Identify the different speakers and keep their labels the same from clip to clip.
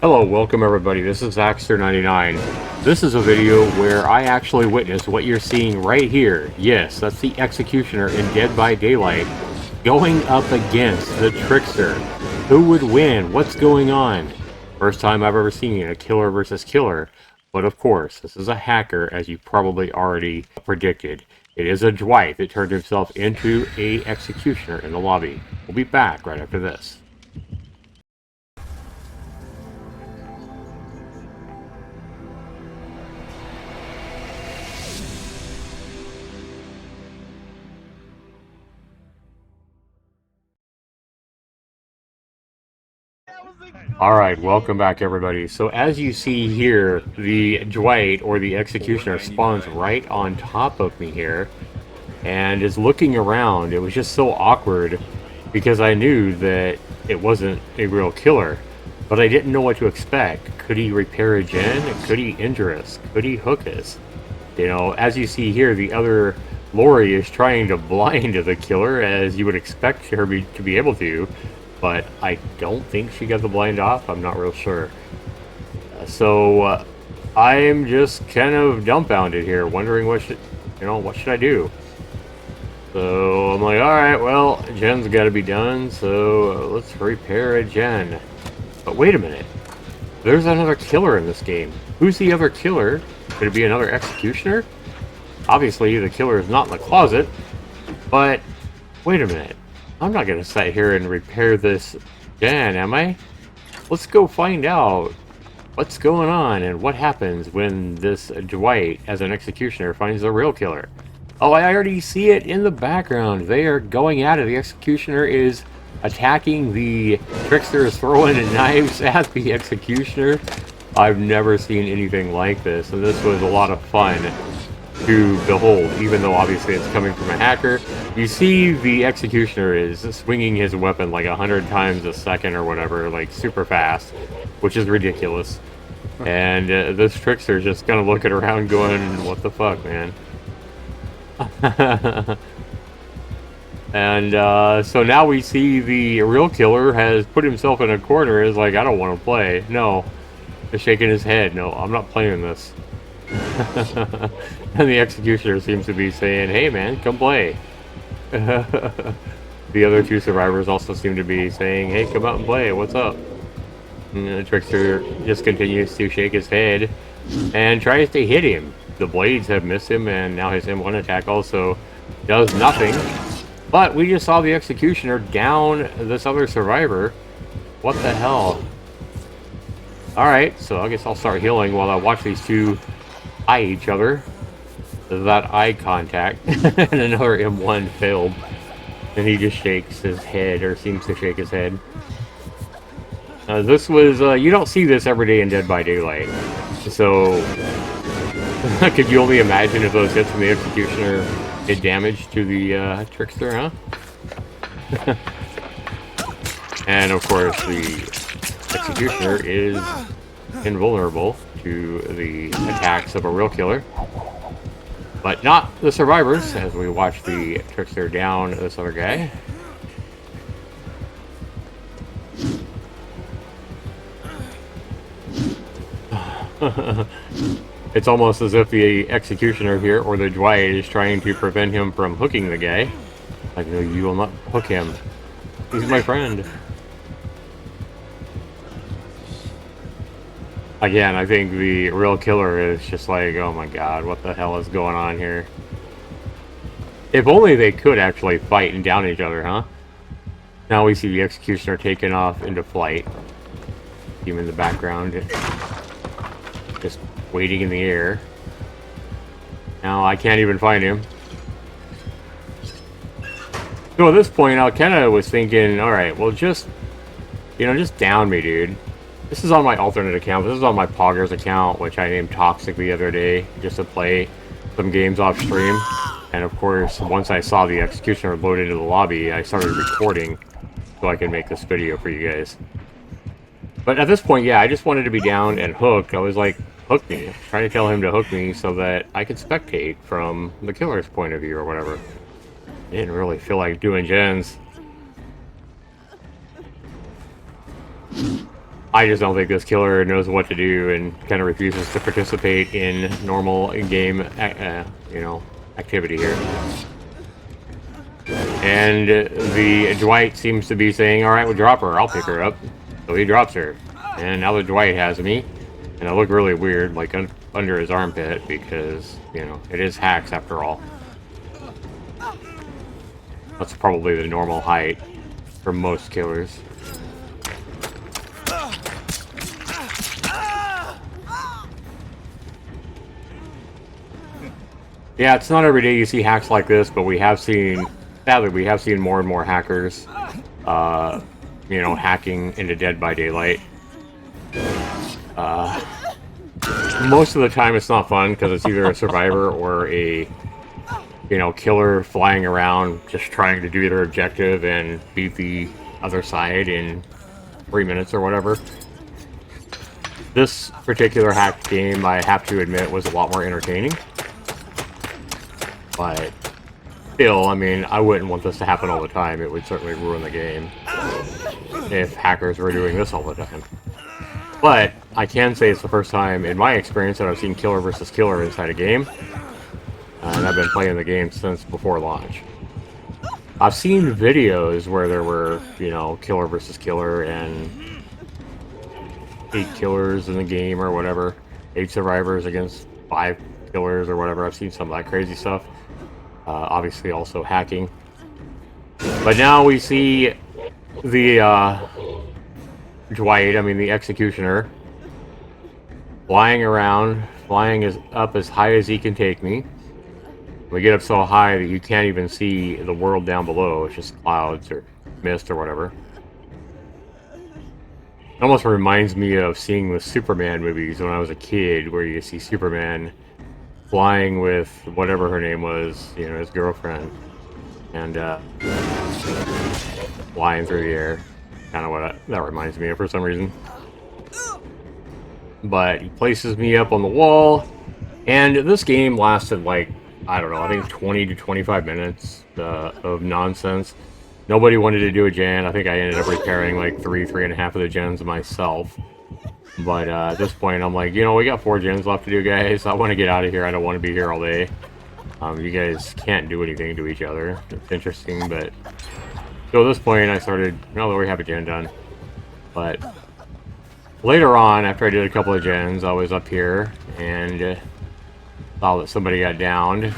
Speaker 1: Hello, welcome everybody. This is Axter99. This is a video where I actually witnessed what you're seeing right here. Yes, that's the Executioner in Dead by Daylight going up against the Trickster. Who would win? What's going on? First time I've ever seen a killer versus killer. But of course, this is a hacker, as you probably already predicted. It is a Dwight that turned himself into a Executioner in the lobby. We'll be back right after this. Alright, welcome back everybody. So as you see here, the Dwight, or the Executioner, spawns right on top of me here, and is looking around. It was just so awkward, because I knew that it wasn't a real killer, but I didn't know what to expect. Could he repair a gen? Could he injure us? Could he hook us? You know, as you see here, the other Lori is trying to blind the killer, as you would expect her to be able to, but I don't think she got the blind off. I'm not real sure. So I'm just kind of dumbfounded here, wondering what should I do? So I'm like, all right, well, gen's got to be done, so let's repair a gen. But wait a minute, there's another killer in this game. Who's the other killer? Could it be another Executioner? Obviously, the killer is not in the closet, but wait a minute. I'm not going to sit here and repair this gen, am I? Let's go find out what's going on and what happens when this Dwight, as an Executioner, finds the real killer. Oh, I already see it in the background. They are going at it. The Executioner is attacking the Trickster, is throwing knives at the Executioner. I've never seen anything like this, and this was a lot of fun to behold, even though obviously it's coming from a hacker. You see the Executioner is swinging his weapon like 100 times a second or whatever, like super fast, which is ridiculous. And this Trickster is just kind of looking around going, what the fuck, man? And so now we see the real killer has put himself in a corner, is like, I don't want to play. No. Just shaking his head. No, I'm not playing this. And the Executioner seems to be saying, hey man, come play. The other two survivors also seem to be saying, hey, come out and play, what's up? And the Trickster just continues to shake his head and tries to hit him. The blades have missed him, and now his M1 attack also does nothing. But we just saw the Executioner down this other survivor. What the hell? Alright, so I guess I'll start healing while I watch these two eye each other. That eye contact. And another M1 failed. And he just shakes his head, or seems to shake his head. This was, you don't see this every day in Dead by Daylight. So, could you only imagine if those hits from the Executioner did damage to the Trickster, huh? And of course, the Executioner is invulnerable to the attacks of a real killer. But not the survivors, as we watch the Trickster down this other guy. It's almost as if the Executioner here, or the Dwight, is trying to prevent him from hooking the guy. Like, no, you will not hook him. He's my friend. Again, I think the real killer is just like, oh my god, what the hell is going on here? If only they could actually fight and down each other, huh? Now we see the Executioner taken off into flight. Him in the background, just waiting in the air. Now I can't even find him. So at this point, I kind of was thinking, alright, well just down me, dude. This is on my alternate account. This is on my Poggers account, which I named Toxic the other day, just to play some games off stream. And of course, once I saw the Executioner load into the lobby, I started recording so I can make this video for you guys. But at this point, yeah, I just wanted to be down and hooked. I was like, hook me. Trying to tell him to hook me so that I could spectate from the killer's point of view or whatever. I didn't really feel like doing gens. I just don't think this killer knows what to do and kind of refuses to participate in normal game, you know, activity here. And the Dwight seems to be saying, "All right, we'll drop her. I'll pick her up." So he drops her, and now the Dwight has me, and I look really weird, like under his armpit, because you know it is hacks after all. That's probably the normal height for most killers. Yeah, it's not every day you see hacks like this, but we have seen, sadly, we have seen more and more hackers, you know, hacking into Dead by Daylight. Most of the time it's not fun because it's either a survivor or a, you know, killer flying around just trying to do their objective and beat the other side in 3 minutes or whatever. This particular hacked game, I have to admit, was a lot more entertaining. But still, I mean, I wouldn't want this to happen all the time. It would certainly ruin the game if hackers were doing this all the time. But I can say it's the first time in my experience that I've seen killer versus killer inside a game. And I've been playing the game since before launch. I've seen videos where there were, you know, killer versus killer and 8 killers in the game or whatever. 8 survivors against 5 killers or whatever. I've seen some of that crazy stuff. Obviously also hacking. But now we see the Dwight, I mean the executioner, flying around, flying up as high as he can take me. We get up so high that you can't even see the world down below. It's just clouds or mist or whatever. It almost reminds me of seeing the Superman movies when I was a kid, where you see Superman flying with whatever her name was, you know, his girlfriend, and flying through the air. Kind of what that reminds me of for some reason. But he places me up on the wall, and this game lasted like, I don't know, I think 20 to 25 minutes of nonsense. Nobody wanted to do a gen. I think I ended up repairing like 3.5 of the gens myself. But at this point, I'm like, you know, we got 4 gens left to do, guys. I want to get out of here. I don't want to be here all day. You guys can't do anything to each other. It's interesting, but... So at this point, I started, now that we have a gen done. But later on, after I did a couple of gens, I was up here and saw that somebody got downed.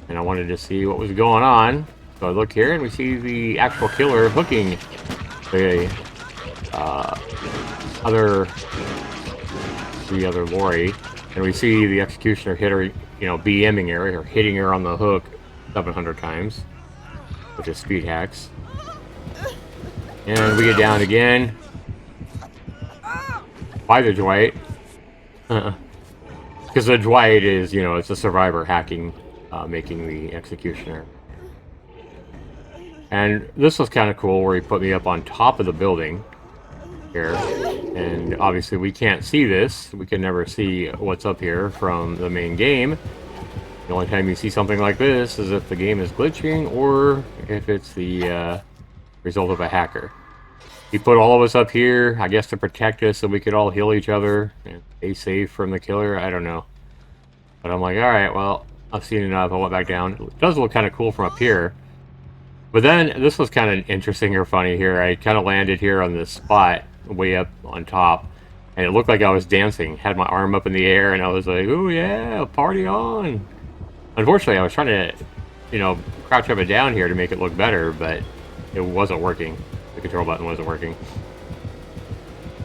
Speaker 1: And I wanted to see what was going on. So I look here and we see the actual killer hooking the other lorry, and we see the executioner hit her, you know, BMing her or hitting her on the hook 700 times, which is speed hacks. And we get down again by the Dwight, because the Dwight is, you know, it's a survivor hacking, making the executioner. And this was kind of cool, where he put me up on top of the building here, and obviously we can't see this. We can never see what's up here from the main game. The only time you see something like this is if the game is glitching or if it's the result of a hacker. He put all of us up here, I guess, to protect us so we could all heal each other and stay safe from the killer. I don't know, but I'm like, all right, well, I've seen enough. I went back down. It does look kind of cool from up here. But then this was kind of interesting or funny here. I kind of landed here on this spot way up on top, and it looked like I was dancing. Had my arm up in the air, and I was like, "Ooh yeah, party on!" Unfortunately, I was trying to, you know, crouch up and down here to make it look better, but it wasn't working. The control button wasn't working.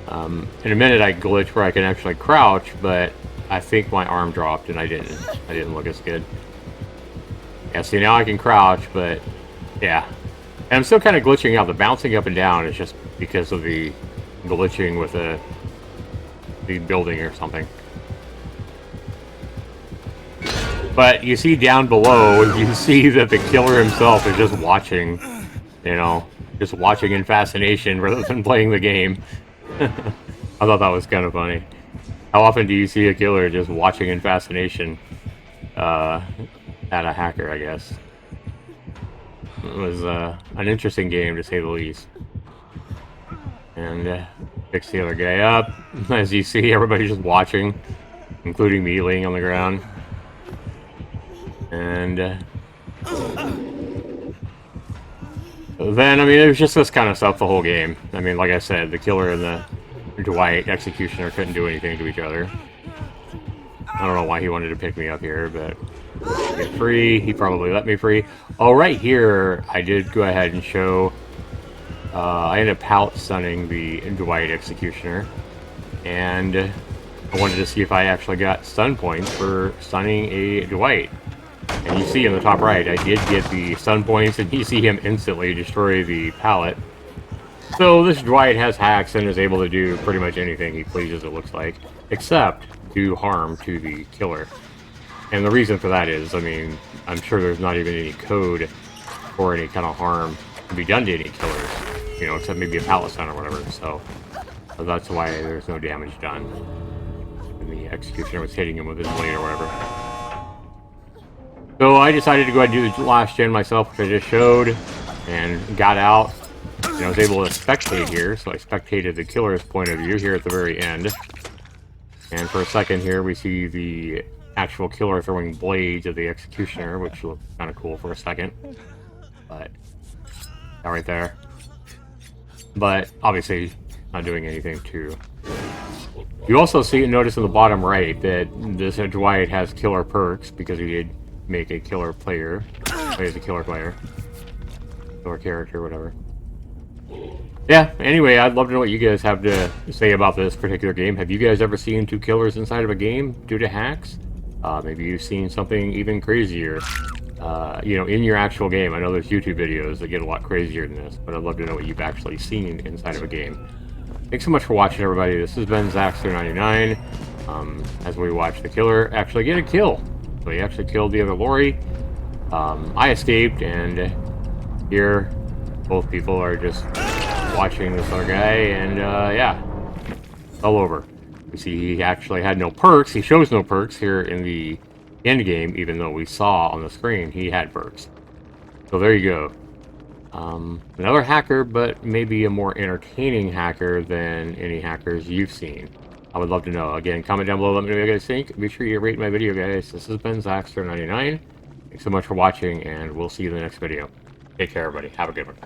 Speaker 1: In a minute, I glitched where I can actually crouch, but I think my arm dropped, and I didn't. I didn't look as good. Yeah, see, now I can crouch, but yeah. And I'm still kind of glitching out. The bouncing up and down is just because of the glitching with the building or something. But you see down below, you see that the killer himself is just watching, you know, just watching in fascination rather than playing the game. I thought that was kind of funny. How often do you see a killer just watching in fascination at a hacker, I guess? It was an interesting game, to say the least. And Picks the other guy up. As you see, everybody's just watching, including me laying on the ground. And then, I mean, it was just this kind of stuff the whole game. I mean, like I said, the killer and the Dwight executioner couldn't do anything to each other. I don't know why he wanted to pick me up here, but get free. He probably let me free. Oh, right here, I did go ahead and show. I ended up pallet stunning the Dwight executioner, and I wanted to see if I actually got stun points for stunning a Dwight. And you see in the top right, I did get the stun points, and you see him instantly destroy the pallet. So this Dwight has hacks and is able to do pretty much anything he pleases, it looks like, except do harm to the killer. And the reason for that is, I mean, I'm sure there's not even any code for any kind of harm to be done to any killers, you know, except maybe a pallet stun or whatever. So that's why there's no damage done. And the executioner was hitting him with his blade or whatever. So I decided to go ahead and do the last gen myself, which I just showed, and got out. And I was able to spectate here, so I spectated the killer's point of view here at the very end. And for a second here, we see the actual killer throwing blades at the executioner, which looked kind of cool for a second. But, not right there. But, obviously, not doing anything to... You also see and notice in the bottom right that this Dwight has killer perks, because he did make a killer player. Plays a killer player. Killer character, whatever. Yeah, anyway, I'd love to know what you guys have to say about this particular game. Have you guys ever seen two killers inside of a game due to hacks? Maybe you've seen something even crazier, you know, in your actual game. I know there's YouTube videos that get a lot crazier than this, but I'd love to know what you've actually seen inside of a game. Thanks so much for watching, everybody. This has been Zaxter99, as we watch the killer actually get a kill. So he actually killed the other lorry. I escaped, and here both people are just watching this other guy, and yeah, all over. You see, he actually had no perks. He shows no perks here in the end game, even though we saw on the screen he had perks. So there you go. Another hacker, but maybe a more entertaining hacker than any hackers you've seen. I would love to know. Again, comment down below, let me know what you guys think. Be sure you rate my video, guys. This has been Zaxter99. Thanks so much for watching, and we'll see you in the next video. Take care, everybody. Have a good one.